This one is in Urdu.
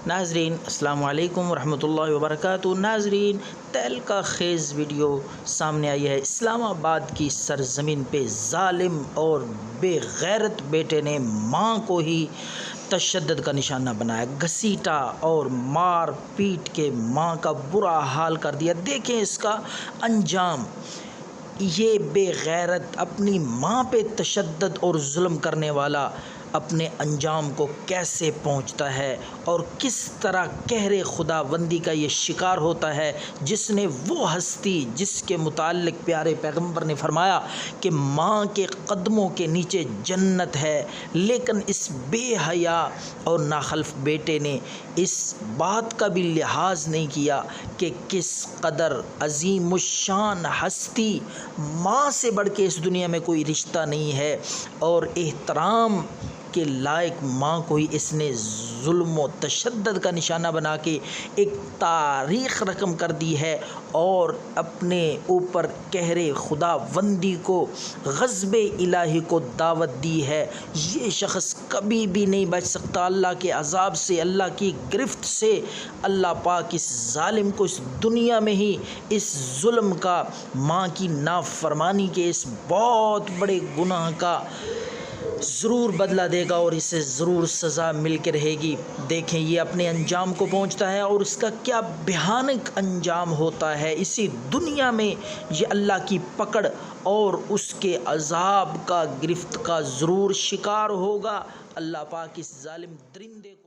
ناظرین السلام علیکم ورحمۃ اللہ وبرکاتہ۔ ناظرین، تہلکہ خیز ویڈیو سامنے آئی ہے۔ اسلام آباد کی سرزمین پہ ظالم اور بے غیرت بیٹے نے ماں کو ہی تشدد کا نشانہ بنایا، گھسیٹا اور مار پیٹ کے ماں کا برا حال کر دیا۔ دیکھیں اس کا انجام۔ یہ بے غیرت اپنی ماں پہ تشدد اور ظلم کرنے والا اپنے انجام کو کیسے پہنچتا ہے اور کس طرح قہر خداوندی کا یہ شکار ہوتا ہے، جس نے وہ ہستی جس کے متعلق پیارے پیغمبر نے فرمایا کہ ماں کے قدموں کے نیچے جنت ہے، لیکن اس بے حیا اور ناخلف بیٹے نے اس بات کا بھی لحاظ نہیں کیا کہ کس قدر عظیم الشان ہستی، ماں سے بڑھ کے اس دنیا میں کوئی رشتہ نہیں ہے، اور احترام کے لائق ماں کو ہی اس نے ظلم و تشدد کا نشانہ بنا کے ایک تاریخ رقم کر دی ہے، اور اپنے اوپر قہر خداوندی کو، غضب الہی کو دعوت دی ہے۔ یہ شخص کبھی بھی نہیں بچ سکتا اللہ کے عذاب سے، اللہ کی گرفت سے۔ اللہ پاک اس ظالم کو اس دنیا میں ہی اس ظلم کا، ماں کی نافرمانی کے اس بہت بڑے گناہ کا ضرور بدلہ دے گا، اور اسے ضرور سزا مل کے رہے گی۔ دیکھیں یہ اپنے انجام کو پہنچتا ہے اور اس کا کیا بھیانک انجام ہوتا ہے۔ اسی دنیا میں یہ اللہ کی پکڑ اور اس کے عذاب کا، گرفت کا ضرور شکار ہوگا۔ اللہ پاک اس ظالم درندے کو